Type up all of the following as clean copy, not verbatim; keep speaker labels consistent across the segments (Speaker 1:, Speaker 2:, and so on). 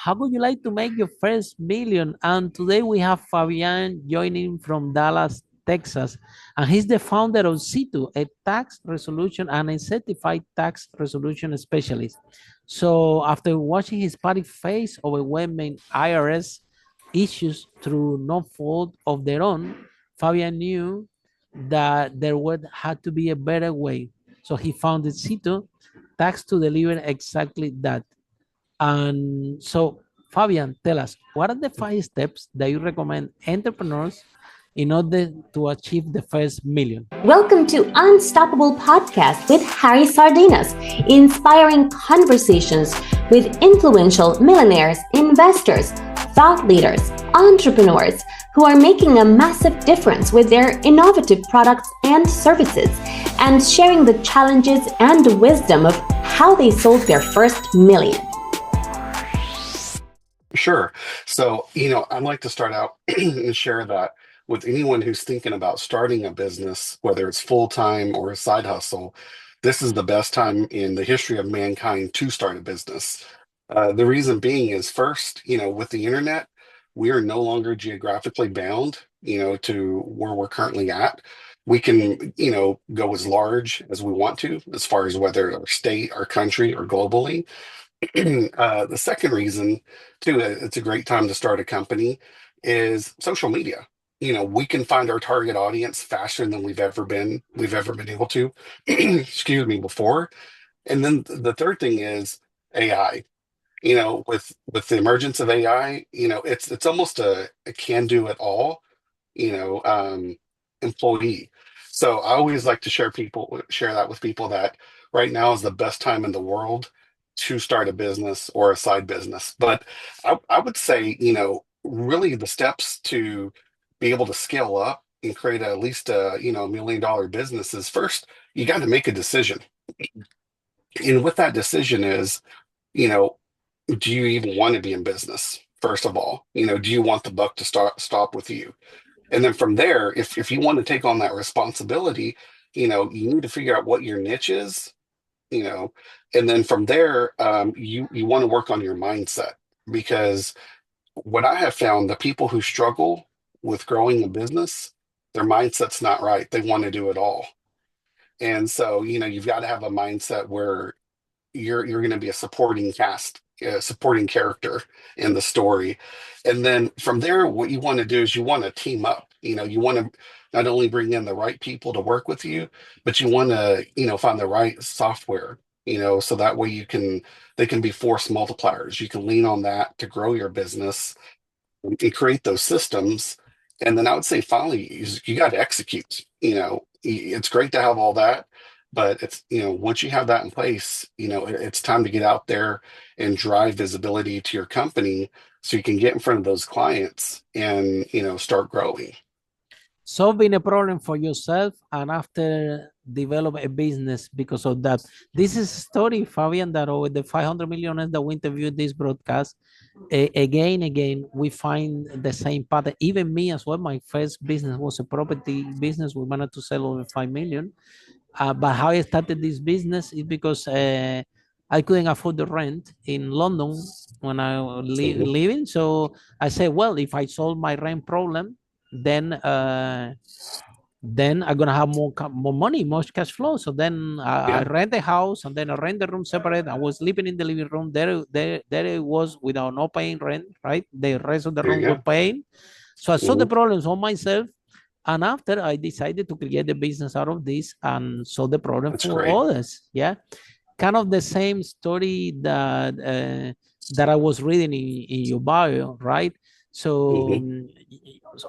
Speaker 1: How would you like to make your first million? And today we have Fabian joining from Dallas, Texas, and he's the founder of CITO, a tax resolution and a certified tax resolution specialist. So after watching his party face overwhelming IRS issues through no fault of their own, Fabian knew that there would had to be a better way. So he founded CITO Tax to deliver exactly that. And so, Fabian, tell us, what are the 5 steps that you recommend entrepreneurs in order to achieve the first million?
Speaker 2: Welcome to Unstoppable Podcast with Harry Sardinas, inspiring conversations with influential millionaires, investors, thought leaders, entrepreneurs who are making a massive difference with their innovative products and services, and sharing the challenges and wisdom of how they sold their first million.
Speaker 3: Sure. So, I'd like to start out and share that with anyone who's thinking about starting a business, whether it's full time or a side hustle, this is the best time in the history of mankind to start a business. The reason being is first, with the internet, we are no longer geographically bound, to where we're currently at. We can, go as large as we want to, as far as whether our state, our country, or globally. The second reason, too, it's a great time to start a company is social media. We can find our target audience faster than we've ever been able to, excuse me, before. And then the third thing is AI. With the emergence of AI, it's almost a can do it all, you know, um, employee. So I always like to share that with people that right now is the best time in the world to start a business or a side business. But I would say, really the steps to be able to scale up and create at least $1 million business is first, you got to make a decision. And with that decision is, you know, do you even want to be in business? First of all, do you want the buck to stop with you? And then from there, if you want to take on that responsibility, you need to figure out what your niche is, you know, and then from there, you want to work on your mindset because what I have found, the people who struggle with growing a business, their mindset's not right. They want to do it all. And so, you've got to have a mindset where you're going to be a supporting character in the story. And then from there, what you want to do is you want to team up. You want to not only bring in the right people to work with you, but you want to, find the right software, so that way they can be force multipliers. You can lean on that to grow your business and create those systems. And then I would say finally, you got to execute. It's great to have all that, but it's, once you have that in place, it's time to get out there and drive visibility to your company so you can get in front of those clients and, start growing.
Speaker 1: Solving a problem for yourself and after develop a business because of that. This is a story, Fabian, that over the 500 millionaires that we interviewed this broadcast, again, we find the same pattern. Even me as well, my first business was a property business. We managed to sell over 5 million. But how I started this business is because I couldn't afford the rent in London when I was
Speaker 3: Mhm.
Speaker 1: living. So I said, well, if I solve my rent problem, then then I'm gonna have more money, more cash flow. So then I
Speaker 3: Yeah.
Speaker 1: rent the house and then I rent the room separate. I was living in the living room. There it was without no paying rent, right? The rest of the
Speaker 3: There
Speaker 1: room
Speaker 3: you
Speaker 1: were
Speaker 3: go.
Speaker 1: paying. So I saw the
Speaker 3: Hmm.
Speaker 1: problems on myself. And after I decided to create the business out of this and solve the problem
Speaker 3: That's
Speaker 1: for
Speaker 3: great.
Speaker 1: others. Yeah. Kind of the same story that I was reading in your bio, right? So
Speaker 3: Hmm.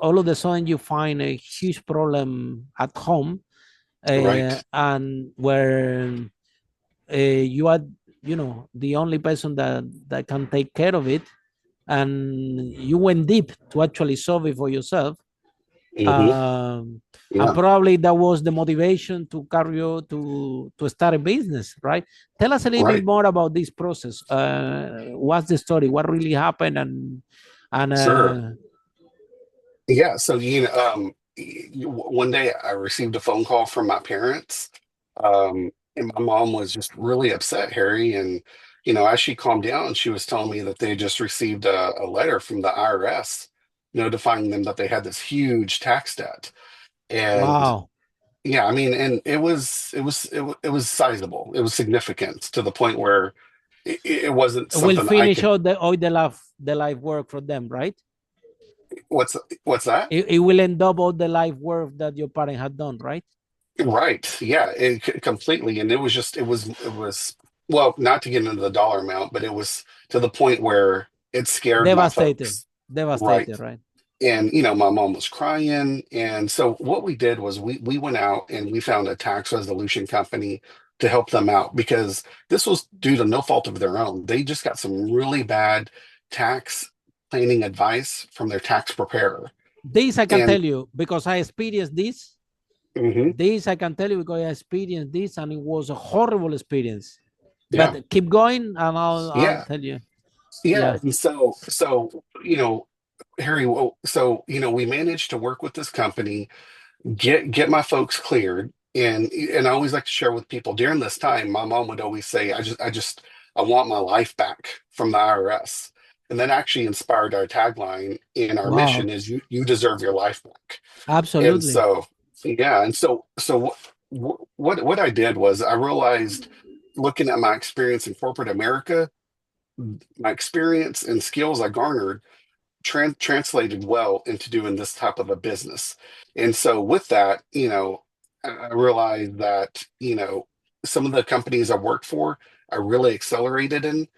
Speaker 1: all of a sudden you find a huge problem at home,
Speaker 3: Right.
Speaker 1: and where you are, the only person that can take care of it, and you went deep to actually solve it for yourself.
Speaker 3: Hmm.
Speaker 1: um, and
Speaker 3: Yeah.
Speaker 1: probably that was the motivation to carry you to start a business, right? Tell us a little bit
Speaker 3: Right.
Speaker 1: more about this process. What's the story? What really happened? And
Speaker 3: Sure. Yeah. So, one day I received a phone call from my parents. And my mom was just really upset, Harry. And, as she calmed down, she was telling me that they just received a letter from the IRS notifying them that they had this huge tax debt. And
Speaker 1: Wow.
Speaker 3: yeah, I mean, and it was sizable. It was significant to the point where it wasn't
Speaker 1: It will
Speaker 3: something that I
Speaker 1: finish
Speaker 3: could.
Speaker 1: all the life work for them, right?
Speaker 3: What's that?
Speaker 1: It will end up all the life work that your parent had done, right?
Speaker 3: Right. Yeah, completely. And it was well, not to get into the dollar amount, but it was to the point where it scared my
Speaker 1: Devastated.
Speaker 3: folks. Right.
Speaker 1: Devastated, right?
Speaker 3: And my mom was crying. And so what we did was we went out and we found a tax resolution company to help them out because this was due to no fault of their own. They just got some really bad tax planning advice from their tax preparer.
Speaker 1: This I can
Speaker 3: And
Speaker 1: tell you because I experienced this.
Speaker 3: mhm,
Speaker 1: This I can tell you because I experienced this and it was a horrible experience.
Speaker 3: yeah,
Speaker 1: But keep going and I'll
Speaker 3: yeah,
Speaker 1: tell you.
Speaker 3: yeah.
Speaker 1: Yeah.
Speaker 3: And so Harry, so we managed to work with this company, get my folks cleared, and I always like to share with people during this time. My mom would always say, I want my life back from the IRS, and that actually inspired our tagline and our mission
Speaker 1: Wow.
Speaker 3: is you deserve your life back. And
Speaker 1: Absolutely.
Speaker 3: so yeah, and so what I did was I realized looking at my experience in corporate America, my experience and skills I garnered translated well into doing this type of a business. And so with that, I realized that, some of the companies I worked for, I really accelerated in,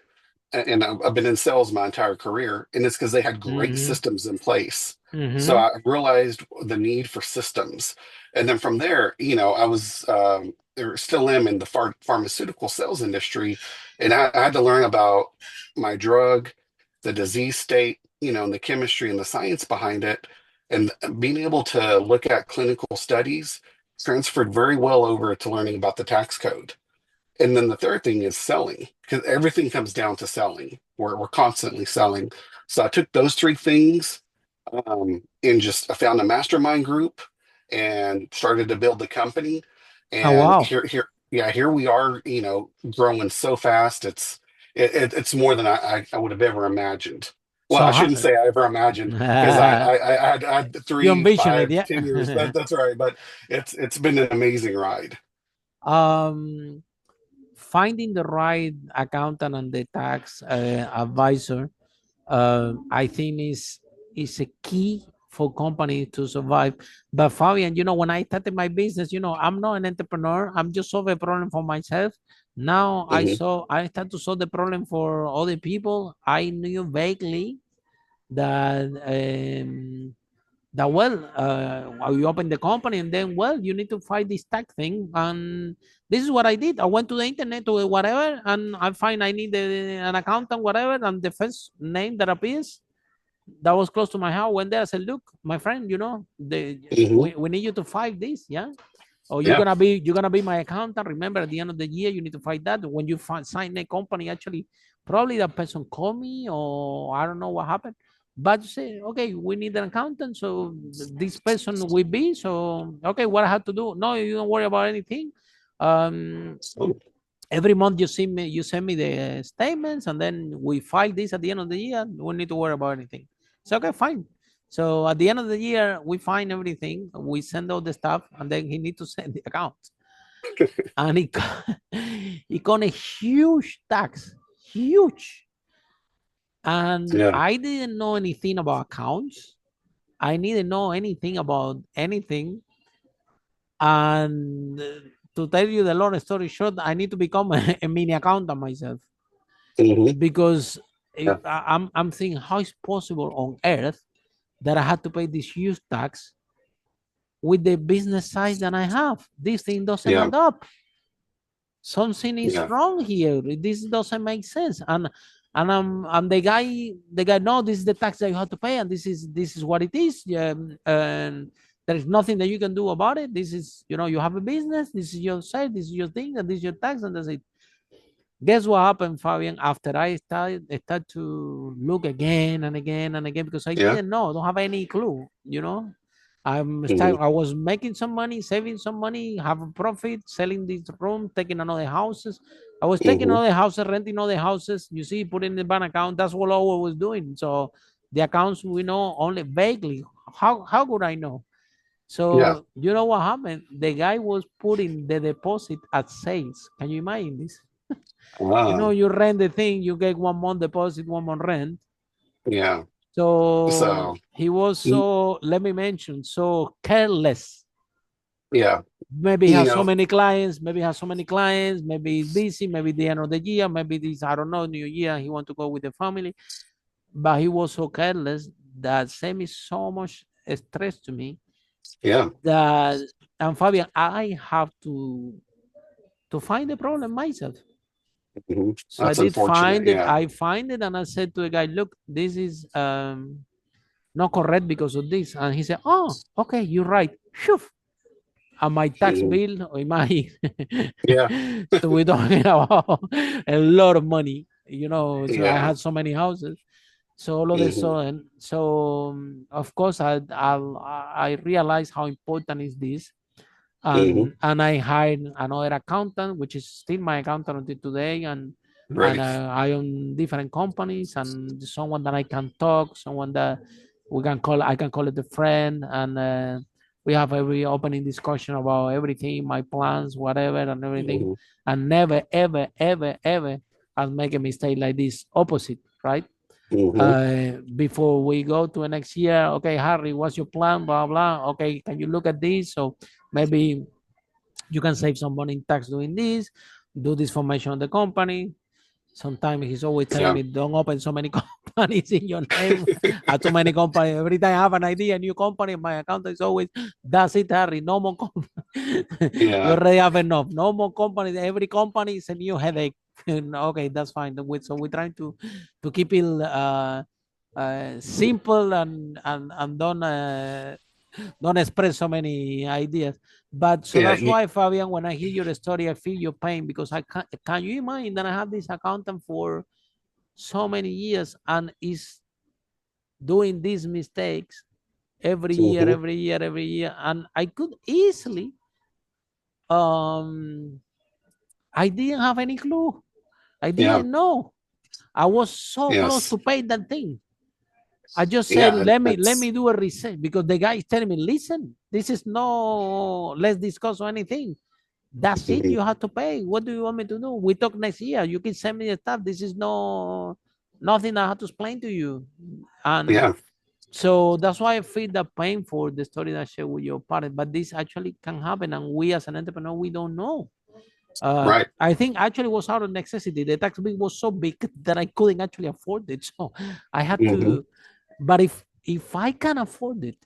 Speaker 3: and I've been in sales my entire career, and it's because they had great
Speaker 1: Mm-hmm.
Speaker 3: systems in place. So
Speaker 1: Mm-hmm.
Speaker 3: I realized the need for systems. And then from there, I was, or still am in the pharmaceutical sales industry, and I had to learn about my drug, the disease state, and the chemistry and the science behind it. And being able to look at clinical studies transferred very well over to learning about the tax code. And then the third thing is selling, because everything comes down to selling. We're constantly selling. So I took those three things, and just I found a mastermind group and started to build the company.
Speaker 1: Oh,
Speaker 3: And
Speaker 1: wow.
Speaker 3: here we are, growing so fast. It's more than I would have ever imagined. Well,
Speaker 1: So
Speaker 3: I shouldn't say I ever imagined because I had
Speaker 1: you
Speaker 3: 3,
Speaker 1: envision it,
Speaker 3: 5,
Speaker 1: yeah.
Speaker 3: 10 years. That's right. But it's been an amazing ride.
Speaker 1: um, Finding the right accountant and the tax advisor, I think is a key for companies to survive. But Fabian, when I started my business, I'm not an entrepreneur. I'm just solving a problem for myself. Now
Speaker 3: Mhm.
Speaker 1: I start to solve the problem for other people. I knew vaguely that you open the company and then you need to find this tax thing, and this is what I did. I went to the internet to whatever and I find I need an accountant, whatever, and the first name that appears that was close to my house went there. I said, look, my friend,
Speaker 3: Mhm.
Speaker 1: we need you to fight this, yeah, or
Speaker 3: Yeah.
Speaker 1: you're gonna be my accountant. Remember, at the end of the year you need to fight that. When you sign a company, actually probably that person called me or I don't know what happened, but you say, okay, we need an accountant, so this person will be, so okay, what I have to do? No, you don't worry about anything. um
Speaker 3: Oh,
Speaker 1: every month you send me the statements and then we file this at the end of the year. We don't need to worry about anything. So okay, fine. So at the end of the year we find everything, we send all the stuff, and then he need to send the account, and he got a huge tax, huge. And
Speaker 3: yeah.
Speaker 1: I didn't know anything about accounts. I didn't know anything about anything. And to tell you the long story short, I need to become a mini accountant myself,
Speaker 3: Mhm.
Speaker 1: because
Speaker 3: Yeah.
Speaker 1: I'm thinking, how is possible on earth that I had to pay this huge tax with the business size that I have? This thing doesn't
Speaker 3: Yeah.
Speaker 1: add up. Something is
Speaker 3: Yeah.
Speaker 1: wrong here. This doesn't make sense. And the guy, no, this is the tax that you have to pay, and this is what it is. And there is nothing that you can do about it. This is, you have a business. This is your side. This is your thing, and this is your tax, and that's it. Guess what happened, Fabian? After I start to look again and again and again, because I
Speaker 3: Yeah.
Speaker 1: didn't know, I don't have any clue. I was making some money, saving some money, have a profit, selling this room, taking another houses. I was taking
Speaker 3: Hmm.
Speaker 1: other houses, renting other houses. You see, putting in the bank account. That's what I was doing. So the accounts we know only vaguely. How could I know?
Speaker 3: Yeah.
Speaker 1: So you know what happened? The guy was putting the deposit at sales. Can you imagine this?
Speaker 3: Wow.
Speaker 1: You rent the thing, you get 1 month deposit, 1 month rent.
Speaker 3: Yeah.
Speaker 1: So
Speaker 3: So,
Speaker 1: he was
Speaker 3: mm,
Speaker 1: so, let me mention, so careless.
Speaker 3: yeah,
Speaker 1: Maybe he
Speaker 3: you
Speaker 1: has so
Speaker 3: know,
Speaker 1: many clients, maybe he's busy, maybe the end of the year, maybe this, I don't know, New Year, he want to go with the family. But he was so careless that sent me so much stress to me
Speaker 3: yeah.
Speaker 1: that, and Fabian, I have to find the problem myself.
Speaker 3: Hmm.
Speaker 1: So I
Speaker 3: That's
Speaker 1: did
Speaker 3: unfortunate.
Speaker 1: find it.
Speaker 3: Yeah.
Speaker 1: I find it, and I said to the guy, "Look, this is not correct because of this." And he said, "Oh, okay, you're right. Phew. And my tax
Speaker 3: Hmm.
Speaker 1: bill, or my
Speaker 3: Yeah.
Speaker 1: so we're talking about a lot of money. So I
Speaker 3: Yeah.
Speaker 1: had so many houses. So all of a
Speaker 3: Hmm.
Speaker 1: sudden, of course, I realized how important is this,
Speaker 3: Hmm.
Speaker 1: and I hired another accountant, which is still my accountant until today, and
Speaker 3: Great.
Speaker 1: I own different companies, and someone that I can talk, someone that I can call it a friend, and we have every opening discussion about everything, my plans, whatever, and everything,
Speaker 3: Hmm.
Speaker 1: and never, ever, ever, ever I'll make a mistake like this. Opposite, right?
Speaker 3: Hmm.
Speaker 1: Before we go to the next year, okay, Harry, what's your plan? Blah blah. Okay, can you look at this? So maybe you can save some money in tax doing this. Do this formation on the company. Sometimes he's always telling
Speaker 3: Yeah.
Speaker 1: me, don't open so many companies in your name. I too many companies. Every time I have an idea, a new company, my account is always, that's it, Harry. No more company. You
Speaker 3: Yeah.
Speaker 1: already have enough. No more companies. Every company is a new headache. Okay, that's fine. So we're trying to keep it simple and don't express so many ideas. But so
Speaker 3: Yeah.
Speaker 1: that's why, Fabian, when I hear your story, I feel your pain because can you imagine that I have this accountant for so many years and is doing these mistakes
Speaker 3: Hmm.
Speaker 1: every year, and I could easily, um, I didn't have any clue. I
Speaker 3: Yeah.
Speaker 1: didn't know. I was so close
Speaker 3: Yes.
Speaker 1: to pay that thing. I just said,
Speaker 3: Yeah.
Speaker 1: let
Speaker 3: It's,
Speaker 1: me do a research because the guy is telling me, listen, this is no, let's discuss anything. That's it.
Speaker 3: mhm.
Speaker 1: You have to pay. What do you want me to do? We talk next year. You can send me the stuff. This is nothing I have to explain to you. And
Speaker 3: Yeah.
Speaker 1: so that's why I feel the pain for the story that I share with your parents. But this actually can happen, and we as an entrepreneur, we don't know.
Speaker 3: Right.
Speaker 1: I think actually was out of necessity. The tax bill was so big that I couldn't actually afford it. So I had
Speaker 3: Hmm.
Speaker 1: to. But if I can afford it,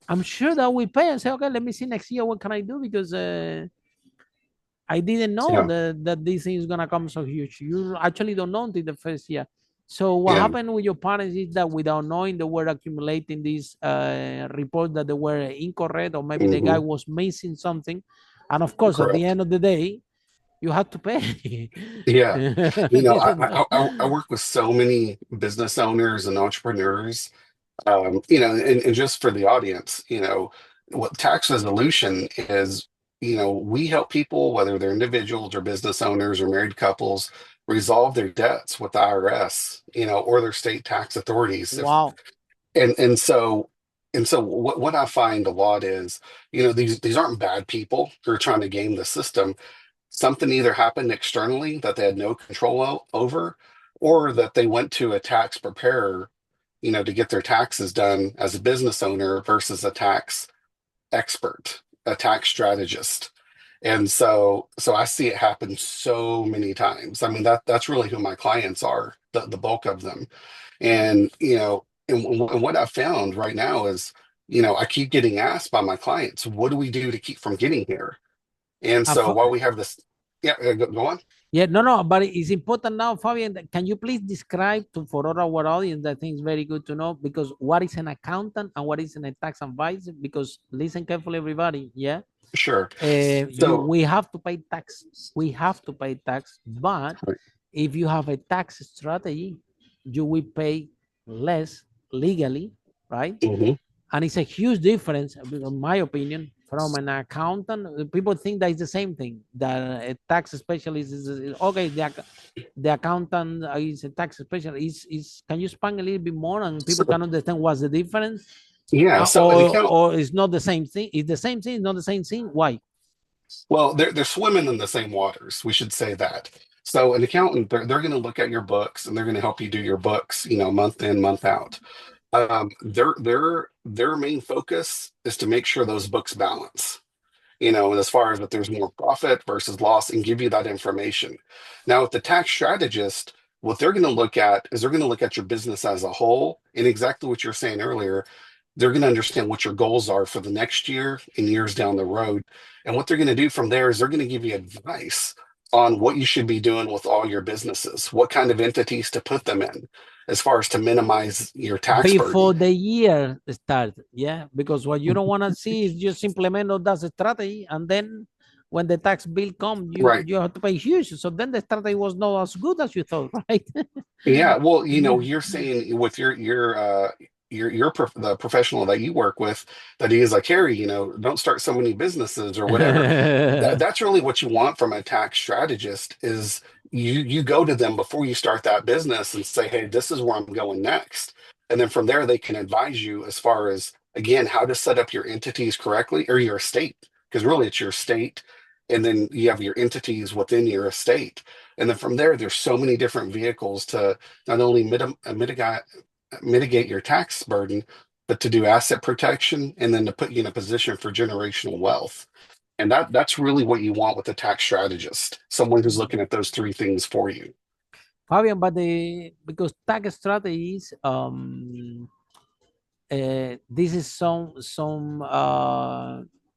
Speaker 1: I'm sure that we pay and say, okay, let me see next year what can I do because I didn't know
Speaker 3: Yeah.
Speaker 1: that this thing is gonna come so huge. You actually don't know until the first year. So what
Speaker 3: Yeah.
Speaker 1: happened with your parents is that without knowing they were accumulating these reports that they were incorrect, or maybe the guy
Speaker 3: Hmm.
Speaker 1: was missing something, and of course at the
Speaker 3: Correct.
Speaker 1: end of the day you had to pay.
Speaker 3: Yeah. I
Speaker 1: You
Speaker 3: work with so many business owners and entrepreneurs. And just for the audience, what tax resolution is, we help people, whether they're individuals or business owners or married couples, resolve their debts with the IRS, or their state tax authorities.
Speaker 1: Wow.
Speaker 3: And so what I find a lot is, these aren't bad people who are trying to game the system. Something either happened externally that they had no control over, or that they went to a tax preparer, to get their taxes done as a business owner versus a tax expert, a tax strategist. And so I see it happen so many times. I mean, that's really who my clients are, the bulk of them. And, and what I've found right now is, I keep getting asked by my clients, what do we do to keep from getting here? And so while we have this, yeah, go on.
Speaker 1: Yeah, no, no, but it's important now, Fabian. Can you please describe to for our audience? I think it's very good to know because what is an accountant and what is a tax advisor? Because listen carefully, everybody. Yeah,
Speaker 3: Sure.
Speaker 1: you
Speaker 3: So,
Speaker 1: we have to pay tax. We have to pay tax, but if you have a tax strategy, you will pay less legally, right?
Speaker 3: mhm,
Speaker 1: And it's a huge difference, in my opinion, from an accountant. People think that it's the same thing, that a tax specialist is okay. The accountant is a tax specialist. Can you expand a little bit more and people
Speaker 3: So,
Speaker 1: can understand what's the difference?
Speaker 3: yeah, so an account,
Speaker 1: Or it's not the same thing? It's the same thing, it's not the same thing. Why?
Speaker 3: well, they're swimming in the same waters. We should say that. So an accountant, they're going to look at your books and they're going to help you do your books, month in, month out. Their main focus is to make sure those books balance, as far as that there's more profit versus loss and give you that information. Now, with the tax strategist, what they're going to look at is they're going to look at your business as a whole and exactly what you're saying earlier. They're going to understand what your goals are for the next year and years down the road. And what they're going to do from there is they're going to give you advice on what you should be doing with all your businesses, what kind of entities to put them in, as far as to minimize your tax
Speaker 1: Before
Speaker 3: burden.
Speaker 1: the year starts, yeah, because what you don't want to see is just implement all that strategy, and then when the tax bill comes,
Speaker 3: Right.
Speaker 1: you have to pay huge. So then the strategy was not as good as you thought, right?
Speaker 3: Yeah, well, you're saying with the professional that you work with that he is like, Harry, don't start so many businesses or whatever. That's really what you want from a tax strategist is you go to them before you start that business and say, hey, this is where I'm going next. And then from there they can advise you as far as again how to set up your entities correctly or your estate, because really it's your estate, and then you have your entities within your estate. And then from there, there's so many different vehicles to not only mitigate your tax burden, but to do asset protection and then to put you in a position for generational wealth. And that's really what you want with a tax strategist, someone who's looking at those three things for you.
Speaker 1: Fabian, but because tax strategies, this is some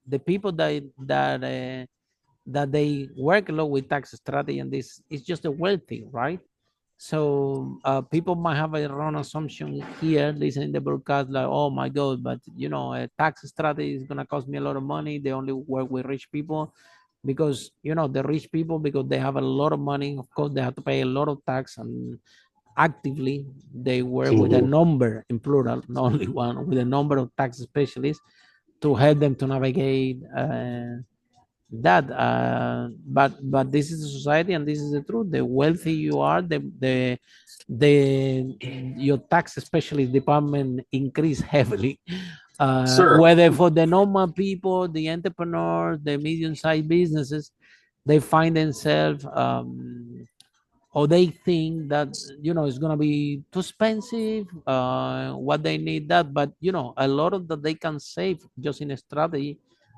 Speaker 1: the people that they work a lot with tax strategy, and this is just a wealthy, right? So people might have a wrong assumption here, listening to the broadcast, like, oh my God, but a tax strategy is gonna cost me a lot of money. They only work with rich people because the rich people, because they have a lot of money. Of course, they have to pay a lot of tax, and actively they work with a
Speaker 3: Hmm.
Speaker 1: number in plural, not only one, with a number of tax specialists to help them to navigate that. But this is the society, and this is the truth. The wealthy you are, the your tax specialist department increase heavily.
Speaker 3: Sure.
Speaker 1: Whether for the normal people, the entrepreneurs, the medium-sized businesses, they find themselves or they think that it's going to be too expensive, what they need that, but a lot of that they can save just in a strategy,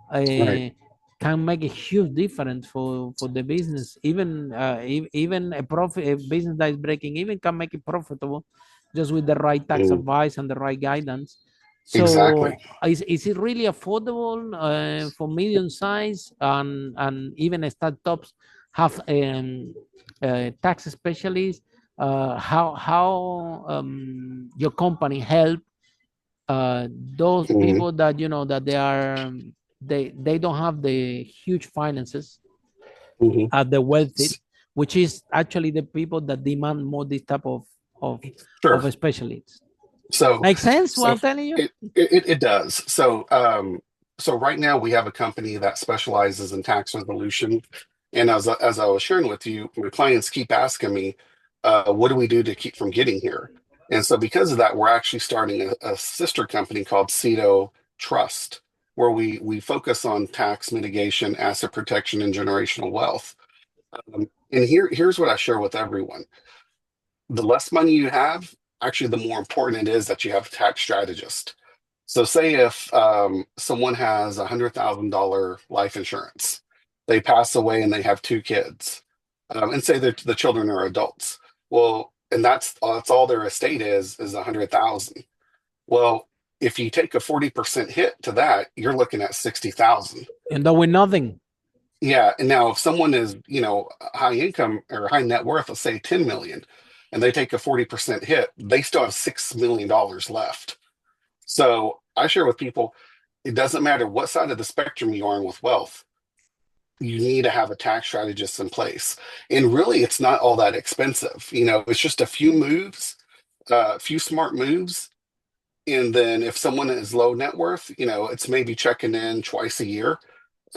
Speaker 3: Right.
Speaker 1: uh, can make a huge difference for the business. Even even a business that is breaking even can make it profitable just with the right tax
Speaker 3: Mhm.
Speaker 1: advice and the right guidance. So
Speaker 3: Exactly.
Speaker 1: is it really affordable for medium size, and even startups have tax specialists? How your company help those
Speaker 3: Hmm.
Speaker 1: people that that they don't have the huge finances
Speaker 3: Hmm.
Speaker 1: at the wealthy, which is actually the people that demand more this type of
Speaker 3: Sure.
Speaker 1: of specialists.
Speaker 3: So,
Speaker 1: Make sense what
Speaker 3: so
Speaker 1: I'm telling you?
Speaker 3: it does. So right now we have a company that specializes in tax resolution, and as I was sharing with you, my clients keep asking me, what do we do to keep from getting here? And so because of that, we're actually starting a sister company called CITO Trust, where we focus on tax mitigation, asset protection, and generational wealth. And here's what I share with everyone: the less money you have, actually, the more important it is that you have a tax strategist. So, say if someone has $100,000 life insurance, they pass away and they have two kids, and say that the children are adults. Well, and that's all their estate is 100,000. Well, if you take a 40% hit to that, you're looking at 60,000.
Speaker 1: And doing nothing.
Speaker 3: Yeah, and now if someone is, high income or high net worth, let's say 10 million, and they take a 40% hit, they still have $6 million left. So I share with people, it doesn't matter what side of the spectrum you are in with wealth, you need to have a tax strategist in place. And really, it's not all that expensive. It's just a few moves, a few smart moves, And then if someone is low net worth, it's maybe checking in twice a year,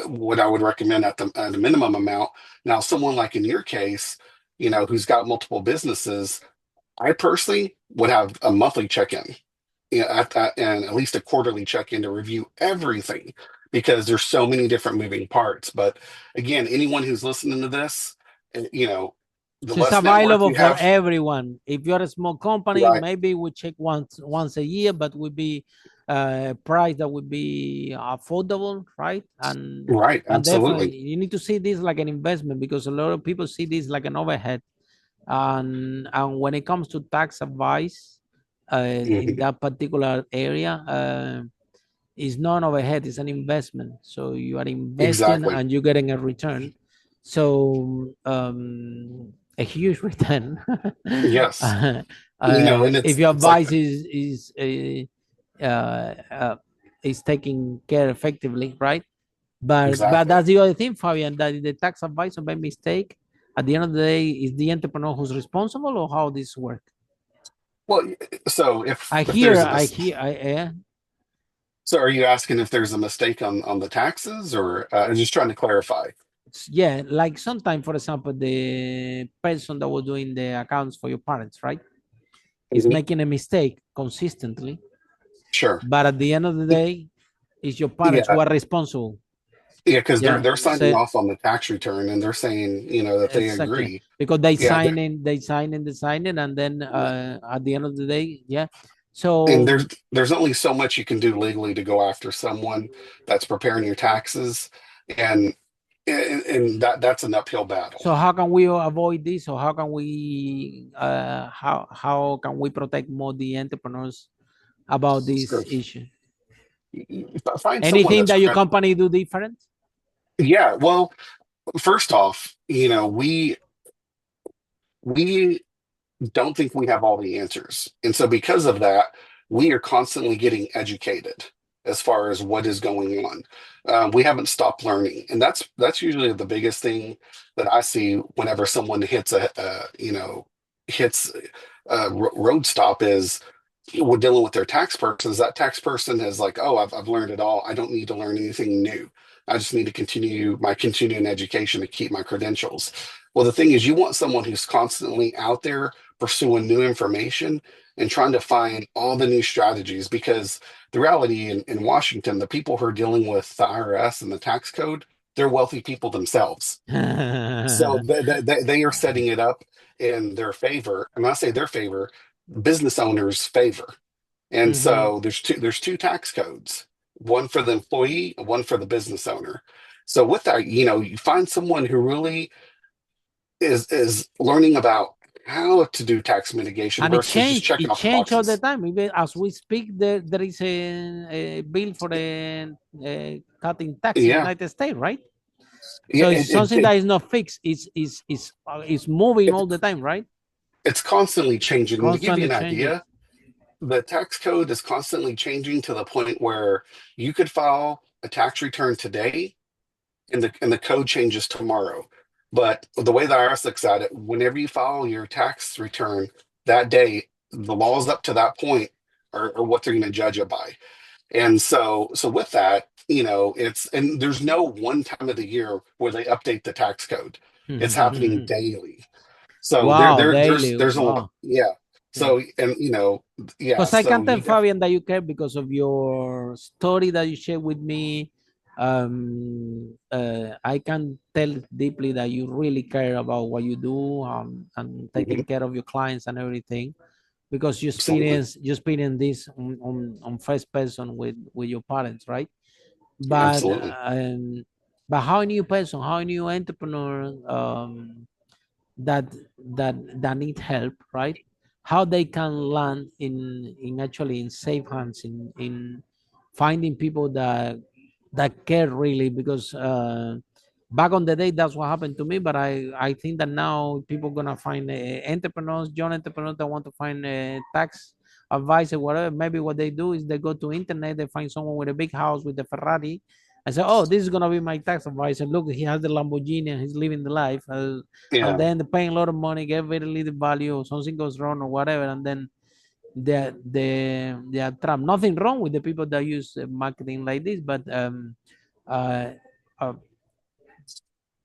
Speaker 3: what I would recommend at the minimum amount. Now, someone like in your case, who's got multiple businesses, I personally would have a monthly check-in, at that, and at least a quarterly check-in to review everything because there's so many different moving parts. But again, anyone who's listening to this, the
Speaker 1: So it's
Speaker 3: less net worth
Speaker 1: available
Speaker 3: you
Speaker 1: for
Speaker 3: have,
Speaker 1: everyone. If you're a small company,
Speaker 3: right,
Speaker 1: maybe we check once a year, but would be price that would be affordable, right?
Speaker 3: right,
Speaker 1: And definitely
Speaker 3: absolutely.
Speaker 1: you need to see this like an investment because a lot of people see this like an overhead. And when it comes to tax advice in
Speaker 3: Mhm.
Speaker 1: that particular area, it's not overhead, it's an investment. So you are investing
Speaker 3: Exactly.
Speaker 1: and you're getting a return. So a huge return.
Speaker 3: Yes. And
Speaker 1: If
Speaker 3: it's
Speaker 1: your
Speaker 3: it's like,
Speaker 1: advice uh, uh, is taken care effectively, right? But
Speaker 3: exactly.
Speaker 1: that's the other thing, Fabian, that the tax advisor by mistake, at the end of the day, is the entrepreneur who's responsible or how this work?
Speaker 3: Well, so
Speaker 1: I
Speaker 3: if
Speaker 1: hear,
Speaker 3: there's a
Speaker 1: I hear,
Speaker 3: so are you asking if there's a mistake on the taxes, or I'm just trying to clarify?
Speaker 1: yeah, like sometimes, for example, the person that was doing the accounts for your parents, right, is
Speaker 3: Mhm.
Speaker 1: making a mistake consistently,
Speaker 3: Sure.
Speaker 1: but at the end of the day, it's your parents who
Speaker 3: Yeah.
Speaker 1: are responsible.
Speaker 3: Yeah, because they're
Speaker 1: Yeah,
Speaker 3: they're signing
Speaker 1: so
Speaker 3: off on the tax return and they're saying, that they
Speaker 1: exactly
Speaker 3: agree.
Speaker 1: because they
Speaker 3: Yeah,
Speaker 1: sign in, they sign it, and then at the end of the day, yeah.
Speaker 3: and
Speaker 1: So
Speaker 3: there's only so much you can do legally to go after someone that's preparing your taxes, and and that's an uphill battle.
Speaker 1: so how can we avoid this, or how can we how can we protect more the entrepreneurs about
Speaker 3: So
Speaker 1: this issue?
Speaker 3: find someone
Speaker 1: Anything
Speaker 3: that's
Speaker 1: that your company do different?
Speaker 3: yeah. Well, first off, we don't think we have all the answers. And so, because of that, we are constantly getting educated as far as what is going on. We haven't stopped learning, and that's usually the biggest thing that I see whenever someone hits hits a road stop is we're dealing with their tax person. That tax person is like, oh, I've learned it all. I don't need to learn anything new. I just need to continue my continuing education to keep my credentials. Well, the thing is, you want someone who's constantly out there pursuing new information and trying to find all the new strategies, because the reality in Washington, the people who are dealing with the IRS and the tax code, they're wealthy people themselves. So they are setting it up in their favor. And when I say their favor, business owners' favor. And
Speaker 1: Mhm.
Speaker 3: so there's two tax codes, one for the employee, and one for the business owner. So with that, you find someone who really is learning about how to do tax mitigation
Speaker 1: And it
Speaker 3: versus just
Speaker 1: change,
Speaker 3: checking
Speaker 1: it
Speaker 3: off the
Speaker 1: change all the
Speaker 3: boxes.
Speaker 1: time. Even as we speak, there is a bill for the cutting tax in the
Speaker 3: Yeah,
Speaker 1: United States, right?
Speaker 3: yeah,
Speaker 1: So it's something that is not fixed. It's moving
Speaker 3: it,
Speaker 1: all the time, right?
Speaker 3: it's constantly changing. And to give you
Speaker 1: Constantly
Speaker 3: an
Speaker 1: changing.
Speaker 3: idea, the tax code is constantly changing to the point where you could file a tax return today and the code changes tomorrow. But the way the IRS looks at it, whenever you file your tax return that day, the laws up to that point are what they're going to judge it by. And so with that, and there's no one time of the year where they update the tax code. It's happening daily. So
Speaker 1: Wow, daily.
Speaker 3: there's a
Speaker 1: Wow.
Speaker 3: yeah.
Speaker 1: Yeah.
Speaker 3: So and yeah.
Speaker 1: Because I
Speaker 3: So
Speaker 1: can tell
Speaker 3: you def
Speaker 1: Fabian that you care because of your story that you shared with me. I can tell deeply that you really care about what you do, and taking
Speaker 3: Mhm,
Speaker 1: care of your clients and everything, because
Speaker 3: absolutely,
Speaker 1: you experience this on first person with your parents, right? But
Speaker 3: absolutely.
Speaker 1: how a new person, how a new entrepreneur, that that need help, right? How they can land in actually in safe hands, in finding people that care really, because back on the day that's what happened to me. But I think that now people gonna find entrepreneurs, young entrepreneurs that want to find a tax advice or whatever. Maybe what they do is they go to internet, they find someone with a big house with a Ferrari. I say, oh, this is gonna be my tax advisor. Look, he has the Lamborghini and he's living the life. And
Speaker 3: Yeah,
Speaker 1: then they're paying a lot of money, get very little value, or something goes wrong or whatever, and then they are trapped. Nothing wrong with the people that use marketing like this, but uh, uh,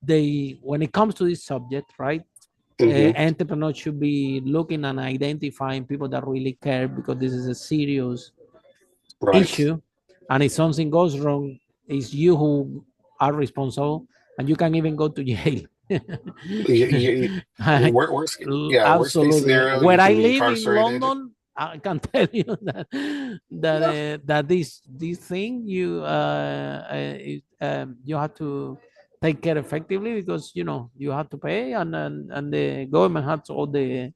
Speaker 1: they when it comes to this subject, right?
Speaker 3: Hmm.
Speaker 1: Entrepreneurs should be looking and identifying people that really care, because this is a serious
Speaker 3: Right.
Speaker 1: issue, and if something goes wrong, it's you who are responsible, and you can even go to jail.
Speaker 3: You, you, worst case
Speaker 1: Absolutely.
Speaker 3: scenario, you
Speaker 1: Where I
Speaker 3: can be
Speaker 1: live in
Speaker 3: incarcerated.
Speaker 1: London, I can tell you that
Speaker 3: Yeah.
Speaker 1: that this thing you have to take care effectively, because you have to pay, and the government has all the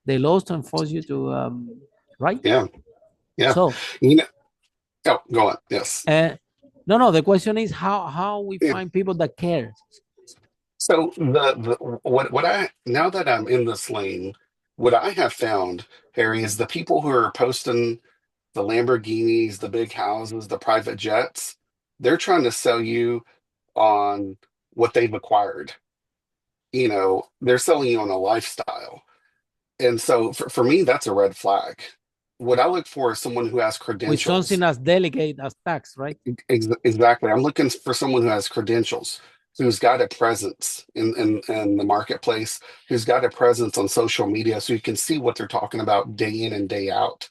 Speaker 1: laws to enforce you to right.
Speaker 3: Yeah. Yeah.
Speaker 1: So
Speaker 3: You know, oh, go on. Yes.
Speaker 1: uh, no, the question is how we
Speaker 3: Yeah.
Speaker 1: find people that care.
Speaker 3: So what I now that I'm in this lane, what I have found, Harry, is the people who are posting the Lamborghinis, the big houses, the private jets, they're trying to sell you on what they've acquired. They're selling you on a lifestyle. And so for me, that's a red flag. What I look for is someone who has
Speaker 1: With something
Speaker 3: credentials.
Speaker 1: as delicate as tax, right?
Speaker 3: Exactly. I'm looking for someone who has credentials, who's got a presence in the marketplace, who's got a presence on social media so you can see what they're talking about day in and day out.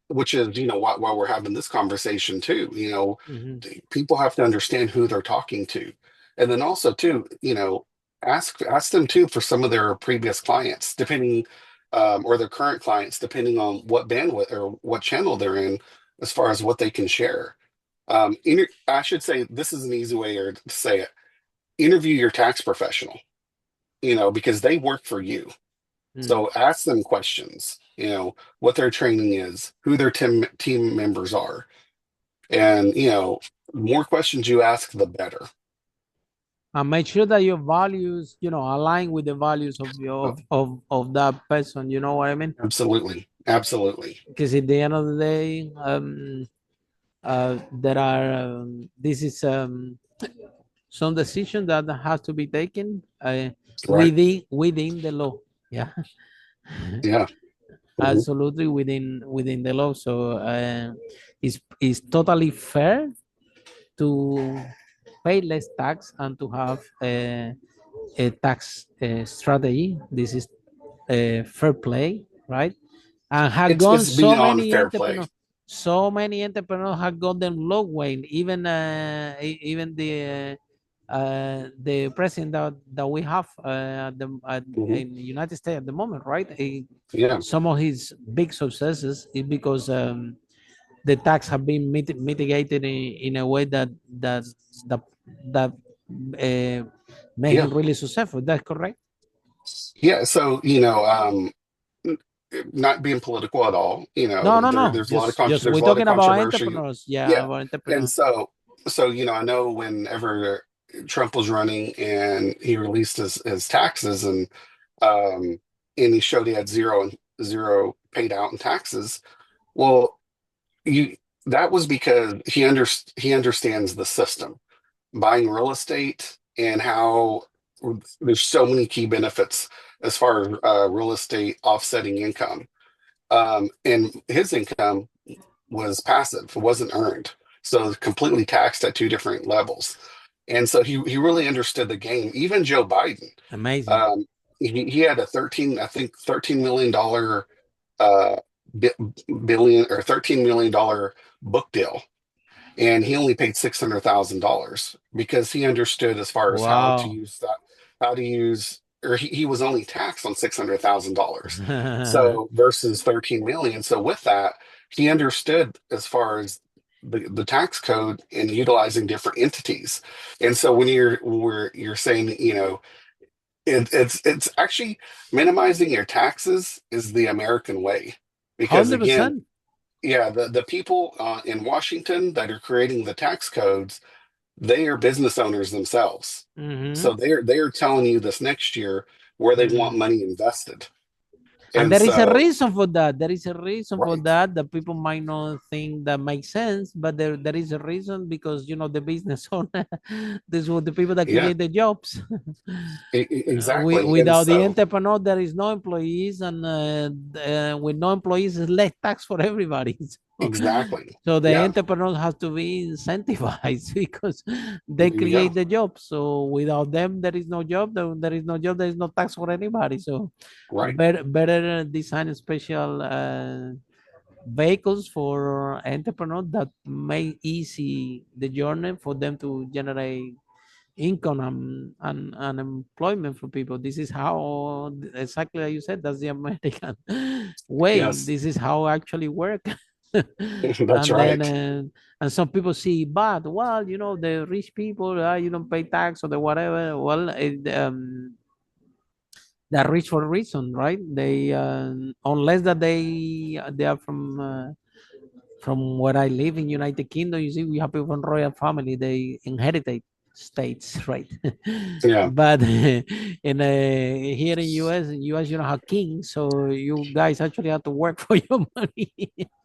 Speaker 3: Which is, why we're having this conversation too.
Speaker 1: Hmm.
Speaker 3: People have to understand who they're talking to. And then also too, ask them too for some of their previous clients, depending, or their current clients, depending on what bandwidth or what channel they're in, as far as what they can share. I should say this is an easy way to say it. Interview your tax professional, because they work for you.
Speaker 1: Mm.
Speaker 3: So ask them questions, what their training is, who their team members are. And, the more questions you ask, the better.
Speaker 1: And make sure that your values, align with the values of your
Speaker 3: Oh,
Speaker 1: of that person. You know what I mean?
Speaker 3: absolutely. Absolutely.
Speaker 1: Because at the end of the day, there are this is some decision that has to be taken
Speaker 3: Right.
Speaker 1: within the law. Yeah.
Speaker 3: Yeah. Hmm.
Speaker 1: Absolutely within the law. So it's totally fair to pay less tax and to have a tax strategy. This is fair play, right? And have gone
Speaker 3: It's beyond fair play.
Speaker 1: so many entrepreneurs have gotten low weight. Even even the president that we have
Speaker 3: Hmm.
Speaker 1: in the United States at the moment, right?
Speaker 3: Yeah.
Speaker 1: Some of his big successes is because the tax have been mitigated in a way that that made
Speaker 3: Yeah.
Speaker 1: him really successful. That's correct.
Speaker 3: Yeah. So, not being political at all,
Speaker 1: No.
Speaker 3: there's a lot of
Speaker 1: Just
Speaker 3: there's
Speaker 1: we're
Speaker 3: a lot of
Speaker 1: talking about
Speaker 3: controversy.
Speaker 1: entrepreneurs. Yeah,
Speaker 3: Yeah.
Speaker 1: about
Speaker 3: And
Speaker 1: entrepreneurs.
Speaker 3: so, I know whenever Trump was running and he released his taxes um, and he showed he had zero paid out in taxes. Well, you that was because he understands the system, buying real estate, and how there's so many key benefits as far as real estate offsetting income. And his income was passive; it wasn't earned, so completely taxed at two different levels. And so he really understood the game. Even Joe Biden,
Speaker 1: Amazing.
Speaker 3: um, he had a 13 million dollar uh, bi- billion or $13 million book deal, and he only paid $600,000 because he understood as far as how to
Speaker 1: Wow.
Speaker 3: use that, how to use, or he was only taxed on $600,000. So versus 13 million. So with that, he understood as far as the tax code and utilizing different entities. And so when you're saying, it's actually minimizing your taxes is the American way. Because again,
Speaker 1: 100%.
Speaker 3: yeah, the people in Washington that are creating the tax codes, they are business owners themselves.
Speaker 1: Mm-hmm.
Speaker 3: So they're telling you this next year where they want
Speaker 1: Mm.
Speaker 3: money invested.
Speaker 1: And
Speaker 3: And
Speaker 1: there is a
Speaker 3: so,
Speaker 1: reason for that. There is a reason for
Speaker 3: right.
Speaker 1: that that people might not think that makes sense, but there is a reason because the business owner, this was the people that
Speaker 3: Yeah,
Speaker 1: create the jobs.
Speaker 3: exactly. And
Speaker 1: Without the
Speaker 3: so,
Speaker 1: entrepreneur, there is no employees, and with no employees, it's less tax for everybody.
Speaker 3: exactly.
Speaker 1: So the
Speaker 3: Yeah,
Speaker 1: entrepreneur has to be incentivized because they
Speaker 3: there you go.
Speaker 1: create the job. So without them, there is no job. There is no job. There is no tax for anybody. So
Speaker 3: Right.
Speaker 1: better design special vehicles for entrepreneurs that make easy the journey for them to generate income and employment for people. This is how, exactly like you said, that's the American way.
Speaker 3: Yes,
Speaker 1: This is how actually work.
Speaker 3: that's
Speaker 1: And then
Speaker 3: right.
Speaker 1: and some people see bad. Well, the rich people, you don't pay tax or the whatever. Well, they're rich for a reason, right? They unless that they are from where I live in United Kingdom. You see, we have people from royal family. They inherited states, right?
Speaker 3: Yeah.
Speaker 1: But in here in US, you don't have kings, so you guys actually have to work for your money,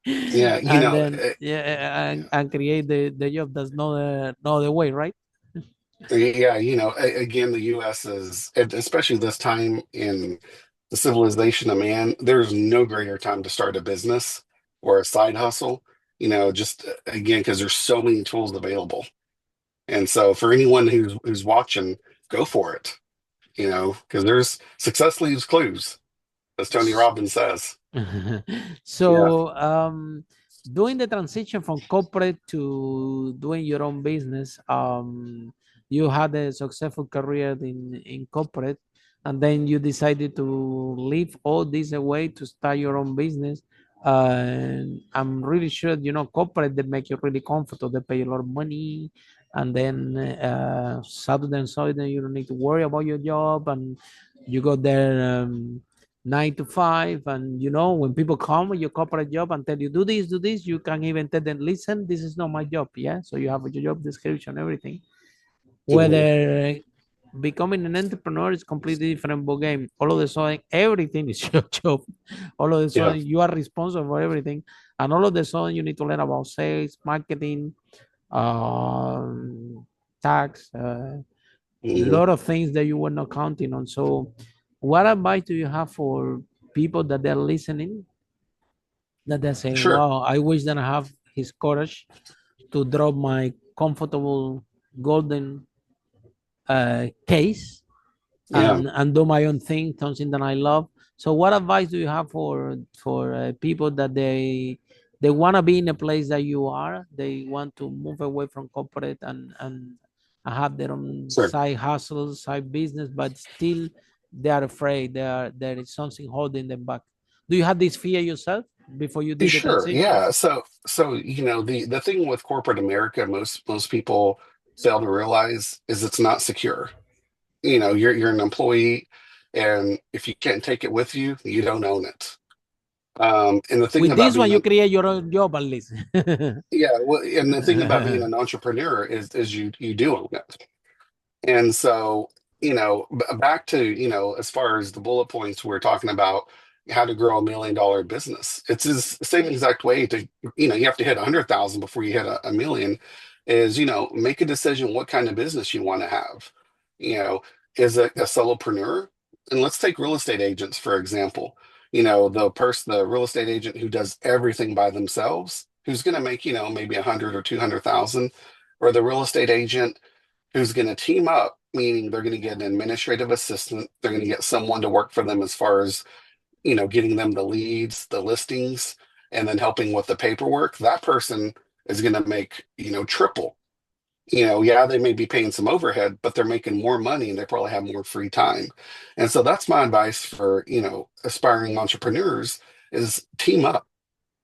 Speaker 3: Yeah.
Speaker 1: and then yeah, and create the job. That's not the way, right?
Speaker 3: Yeah, again, the U.S. is, especially this time in the civilization of man, there's no greater time to start a business or a side hustle, just again, because there's so many tools available. And so for anyone who's watching, go for it, because there's success leaves clues, as Tony Robbins says. Yeah,
Speaker 1: So, doing the transition from corporate to doing your own business, you had a successful career in corporate, and then you decided to leave all this away to start your own business. And I'm really sure, corporate, they make you really comfortable, they pay a lot of money, and then Saturday and Sunday, you don't need to worry about your job, and you go there. 9 to 5, and when people come with your corporate job and tell you do this, you can even tell them, listen, this is not my job. Yeah, so you have your job description, everything.
Speaker 3: mhm,
Speaker 1: Whether becoming an entrepreneur is completely different ball game. All of a sudden everything is your job. All of a
Speaker 3: yeah,
Speaker 1: sudden you are responsible for everything, and all of a sudden you need to learn about sales, marketing, um, tax,
Speaker 3: mhm.
Speaker 1: lot of things that you were not counting on. So, what advice do you have for people that they're listening, that they're saying,
Speaker 3: Sure.
Speaker 1: "Wow, I wish that I have his courage to drop my comfortable golden case
Speaker 3: Yeah,
Speaker 1: and do my own thing, something that I love." So, what advice do you have for people that they want to be in a place that you are? They want to move away from corporate and have their own
Speaker 3: sure.
Speaker 1: side hustles, side business, but still they are afraid. There is something holding them back. Do you have this fear yourself before you did the
Speaker 3: Sure.
Speaker 1: transition?
Speaker 3: Yeah. So the thing with corporate America, most people fail to realize is it's not secure. You're an employee, and if you can't take it with you, you don't own it. And the thing
Speaker 1: With
Speaker 3: about
Speaker 1: this one,
Speaker 3: being
Speaker 1: you
Speaker 3: an
Speaker 1: create your own job at least.
Speaker 3: yeah, well, and the thing about being an entrepreneur is you do own it. And so, back to, as far as the bullet points, we're talking about how to grow $1 million business. It's the same exact way to, you have to hit 100,000 before you hit a million is, make a decision what kind of business you want to have. You know, is it a solopreneur? And let's take real estate agents, for example. The real estate agent who does everything by themselves, who's going to make, maybe 100 or 200,000, or the real estate agent who's going to team up, meaning they're going to get an administrative assistant. They're going to get someone to work for them as far as, getting them the leads, the listings, and then helping with the paperwork. That person is going to make, triple. Yeah, they may be paying some overhead, but they're making more money and they probably have more free time. And so that's my advice for, aspiring entrepreneurs is team up.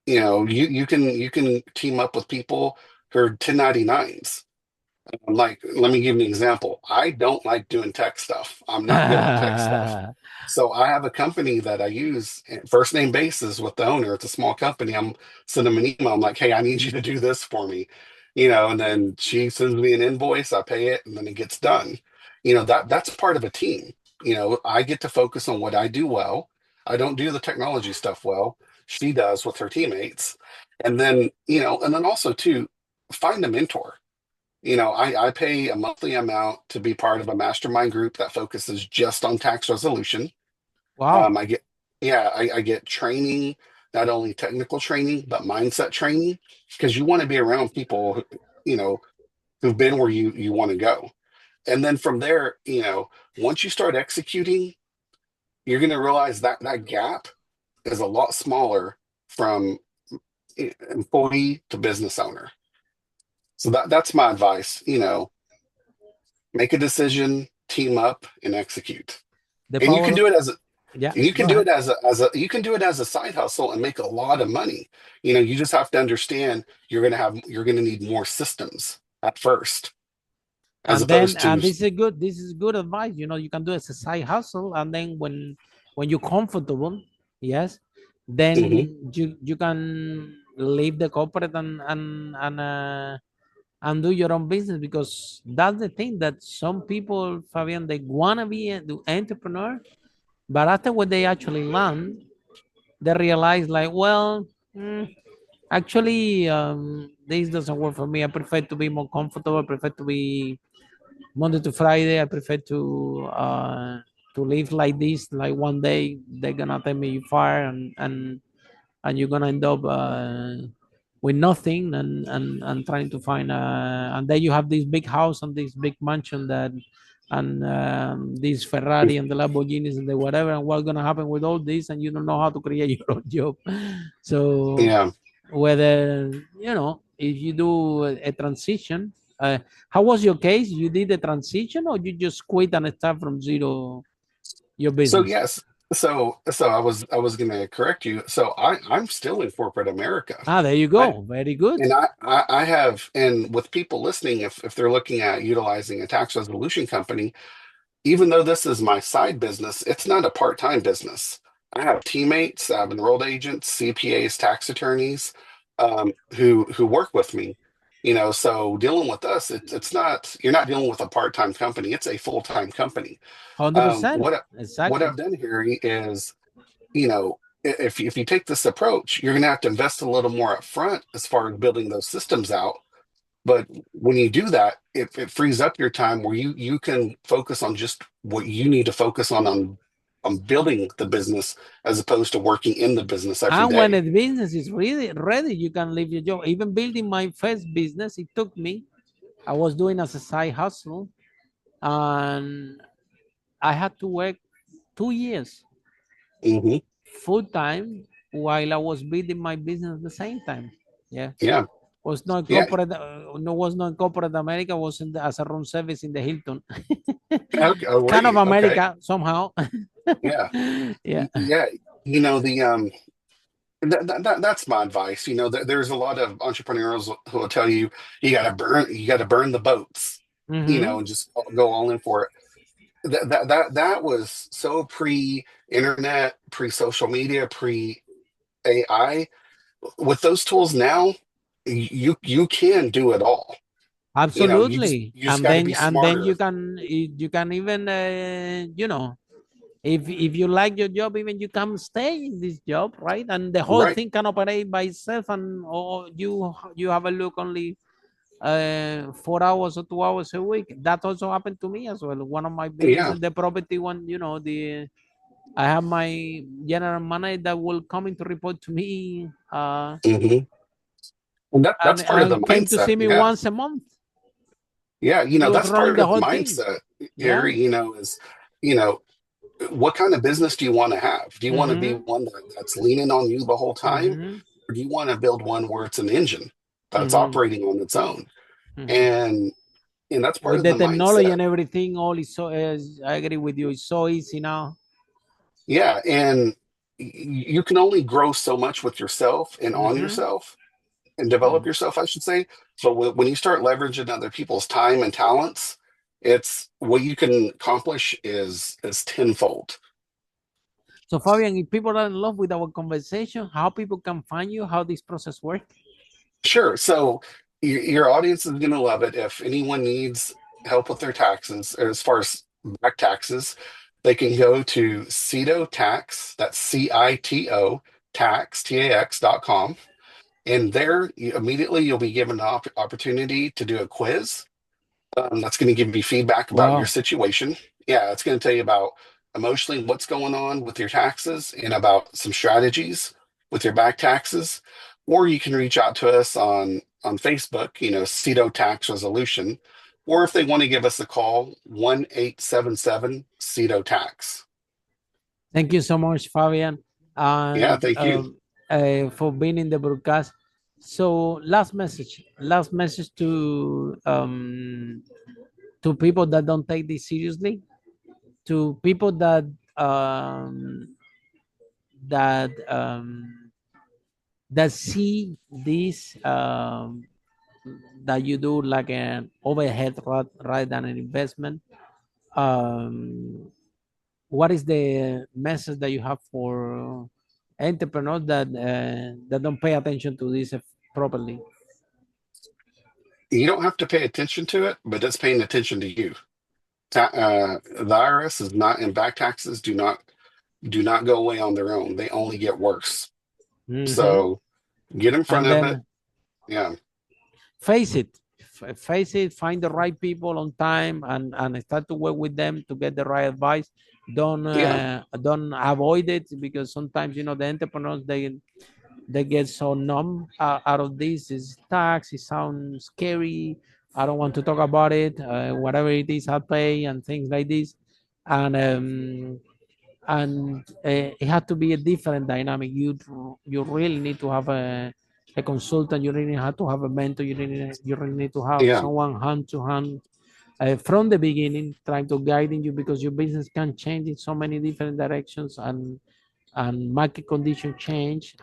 Speaker 3: You can team up with people who are 1099s. Like, let me give you an example. I don't like doing tech stuff. I'm not good at tech stuff. So I have a company that I use first name basis with the owner. It's a small company. I'm sending them an email. I'm like, hey, I need you to do this for me. And then she sends me an invoice, I pay it, and then it gets done. That's part of a team. I get to focus on what I do well. I don't do the technology stuff well. She does with her teammates. And then, and then also too, find a mentor. I pay a monthly amount to be part of a mastermind group that focuses just on tax resolution.
Speaker 1: Wow.
Speaker 3: I get, yeah, I get training, not only technical training, but mindset training, because you want to be around people, you know, who've been where you want to go. And then from there, once you start executing, you're going to realize that that gap is a lot smaller from employee to business owner. So that's my advice. Make a decision, team up, and execute.
Speaker 1: The
Speaker 3: And you can
Speaker 1: power.
Speaker 3: do it as a
Speaker 1: Yeah.
Speaker 3: and you can
Speaker 1: Go
Speaker 3: do
Speaker 1: ahead.
Speaker 3: it you can do it as a side hustle and make a lot of money. You just have to understand you're gonna need more systems at first, as opposed
Speaker 1: And
Speaker 3: to
Speaker 1: this is good advice. You can do it as a side hustle, and then when you're comfortable, yes,
Speaker 3: Mhm.
Speaker 1: then you can leave the corporate and do your own business, because that's the thing that some people, Fabian, they wanna be an entrepreneur, but after when they actually land, they realize like, well, actually, this doesn't work for me. I prefer to be more comfortable. I prefer to be Monday to Friday. I prefer to live like this. Like one day they're gonna tell me you fire, and you're gonna end up with nothing, and trying to find and then you have this big house and this big mansion that and this Ferrari and the Lamborghinis and the whatever, and what's gonna happen with all this, and you don't know how to create your own job. So
Speaker 3: Yeah.
Speaker 1: whether if you do a transition, how was your case? You did a transition, or you just quit and start from zero your
Speaker 3: So
Speaker 1: business?
Speaker 3: yes. So I was gonna correct you. So I'm still in corporate America.
Speaker 1: Ah, there you
Speaker 3: I
Speaker 1: go. Very good.
Speaker 3: and I have, and with people listening, if they're looking at utilizing a tax resolution company, even though this is my side business, it's not a part-time business. I have teammates, I have enrolled agents, CPAs, tax attorneys, who work with me. So dealing with us, it's not, you're not dealing with a part-time company, it's a full-time company.
Speaker 1: 100%.
Speaker 3: What
Speaker 1: Exactly.
Speaker 3: I've done here is, if you take this approach, you're going to have to invest a little more up front as far as building those systems out. But when you do that, it frees up your time where you can focus on just what you need to focus on building the business, as opposed to working in the business every
Speaker 1: And when
Speaker 3: day.
Speaker 1: a business is really ready, you can leave your job. Even building my first business, it took me, I was doing as a side hustle, and I had to work 2 years
Speaker 3: Hmm.
Speaker 1: full time while I was building my business at the same time. Yeah.
Speaker 3: Yeah.
Speaker 1: Was not
Speaker 3: Yeah.
Speaker 1: corporate, no, was not corporate America, was as a room service in the Hilton.
Speaker 3: Okay. Oh, were
Speaker 1: Kind of
Speaker 3: you? Okay.
Speaker 1: America somehow.
Speaker 3: Yeah.
Speaker 1: Yeah.
Speaker 3: Yeah. The that's my advice. There's a lot of entrepreneurs who will tell you you got to burn the boats,
Speaker 1: Mm-hmm.
Speaker 3: and just go all in for it. That was so pre-internet, pre-social media, pre-AI. With those tools now, you can do it all. You just
Speaker 1: Absolutely.
Speaker 3: you just
Speaker 1: And
Speaker 3: got to
Speaker 1: then
Speaker 3: be
Speaker 1: and then
Speaker 3: smarter.
Speaker 1: you can even if you like your job, even you can stay in this job, right? And the whole
Speaker 3: Right.
Speaker 1: thing can operate by itself, and or you have a look only 4 hours or 2 hours a week. That also happened to me as well. One of my
Speaker 3: Yeah.
Speaker 1: businesses, the property one, the I have my general manager that will come in to report to me,
Speaker 3: Hmm. And that's part of the
Speaker 1: and came to
Speaker 3: mindset.
Speaker 1: see me
Speaker 3: Yeah.
Speaker 1: once a month.
Speaker 3: Yeah.
Speaker 1: He was
Speaker 3: That's
Speaker 1: running
Speaker 3: part
Speaker 1: the
Speaker 3: of the
Speaker 1: whole thing.
Speaker 3: mindset,
Speaker 1: Yeah.
Speaker 3: Harry, is, you know, what kind of business do you want to have? Do you want to be
Speaker 1: Mm-hmm.
Speaker 3: one that's leaning on you the whole time?
Speaker 1: Mm-hmm.
Speaker 3: Or do you want to build one where it's an engine that's
Speaker 1: Mm-hmm.
Speaker 3: operating on its own?
Speaker 1: Mm-hmm.
Speaker 3: And that's part
Speaker 1: With
Speaker 3: of
Speaker 1: the
Speaker 3: the
Speaker 1: technology
Speaker 3: mindset.
Speaker 1: and everything, all is so. I agree with you. It's so easy now.
Speaker 3: Yeah. And you can only grow so much with yourself and on
Speaker 1: Mm-hmm.
Speaker 3: yourself and develop yourself, I should say. But when you start leveraging other people's time and talents, it's what you can accomplish is tenfold.
Speaker 1: So Fabian, if people are in love with our conversation, how people can find you, how this process works?
Speaker 3: Sure. So your audience is going to love it. If anyone needs help with their taxes, or as far as back taxes, they can go to CITO Tax, that's CITO Tax, TAX.com. And there, immediately you'll be given an opportunity to do a quiz. That's going to give you feedback about your
Speaker 1: Wow.
Speaker 3: situation. Yeah, it's going to tell you about emotionally what's going on with your taxes and about some strategies with your back taxes. Or you can reach out to us on Facebook, CITO Tax Resolution. Or if they want to give us a call, 1-877 CITO Tax.
Speaker 1: Thank you so much, Fabian,
Speaker 3: Yeah,
Speaker 1: and
Speaker 3: thank you.
Speaker 1: for being in the broadcast. So, last message to people that don't take this seriously, to people um, that that see this that you do like an overhead rather than an investment. Um, what is the message that you have for entrepreneurs that don't pay attention to this properly?
Speaker 3: You don't have to pay attention to it, but it's paying attention to you. The IRS is not, and back taxes do not go away on their own. They only get worse.
Speaker 1: Mm-hmm.
Speaker 3: So get in front
Speaker 1: And
Speaker 3: of it.
Speaker 1: then
Speaker 3: Yeah,
Speaker 1: face it, face it, find the right people on time and start to work with them to get the right advice.
Speaker 3: yeah,
Speaker 1: Don't avoid it, because sometimes the entrepreneurs they get so numb out of this. Is tax, it sounds scary, I don't want to talk about it, whatever it is I'll pay and things like this. And it had to be a different dynamic. You really need to have a consultant. You really have to have a mentor. You really need to have
Speaker 3: yeah,
Speaker 1: someone hand to hand from the beginning, trying to guiding you, because your business can change in so many different directions, and market conditions change,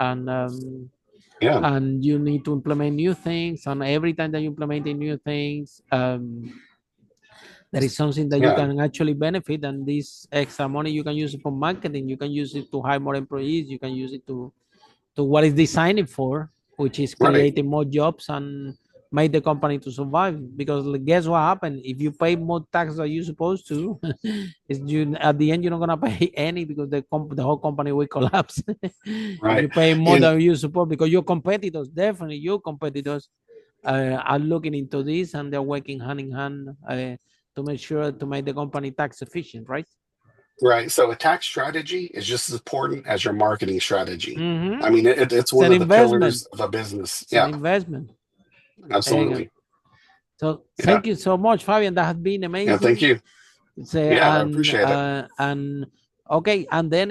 Speaker 3: yeah,
Speaker 1: and you need to implement new things. And every time that you implement new things, there is something that you
Speaker 3: yeah.
Speaker 1: can actually benefit, and this extra money you can use it for marketing, you can use it to hire more employees, you can use it to what it's designed for, which is
Speaker 3: Right,
Speaker 1: creating more jobs and make the company to survive. Because guess what happened? If you pay more tax than you're supposed to, is you at the end you're not gonna pay any, because the whole company will collapse. If
Speaker 3: right.
Speaker 1: you pay more
Speaker 3: And
Speaker 1: than you're supposed, because your competitors, definitely your competitors, are looking into this, and they're working hand in hand to make sure to make the company tax efficient, right?
Speaker 3: right. So a tax strategy is just as important as your marketing strategy.
Speaker 1: Mm-hmm.
Speaker 3: I mean, it's
Speaker 1: It's
Speaker 3: one
Speaker 1: an
Speaker 3: of the
Speaker 1: investment.
Speaker 3: pillars of a business.
Speaker 1: It's an
Speaker 3: Yeah,
Speaker 1: investment. And
Speaker 3: absolutely.
Speaker 1: so
Speaker 3: Yeah,
Speaker 1: thank you so much, Fabian. That has been
Speaker 3: yeah. Thank
Speaker 1: amazing.
Speaker 3: you.
Speaker 1: It's
Speaker 3: Yeah, I appreciate it.
Speaker 1: and okay, and then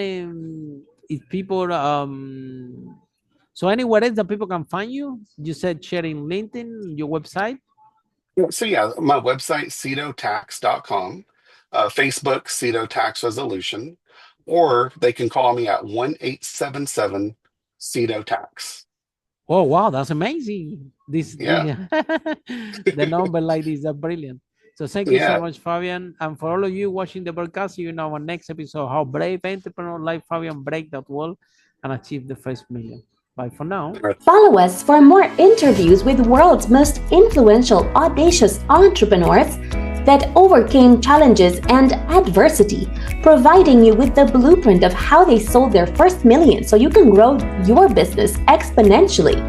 Speaker 1: if people so anywhere else that people can find you, you said sharing LinkedIn, your website.
Speaker 3: So yeah, my website, citotax.com, Facebook, CITO Tax Resolution, or they can call me at 1-877 CITO Tax.
Speaker 1: Oh wow, that's amazing. This
Speaker 3: Yeah,
Speaker 1: the the number like this are brilliant. So thank you so
Speaker 3: yeah.
Speaker 1: much, Fabian. And for all of you watching the broadcast, see you in our next episode, how brave entrepreneur like Fabian break that wall and achieve the first million. Bye for now.
Speaker 2: Follow us for more interviews with world's most influential, audacious entrepreneurs that overcame challenges and adversity, providing you with the blueprint of how they sold their first million so you can grow your business exponentially.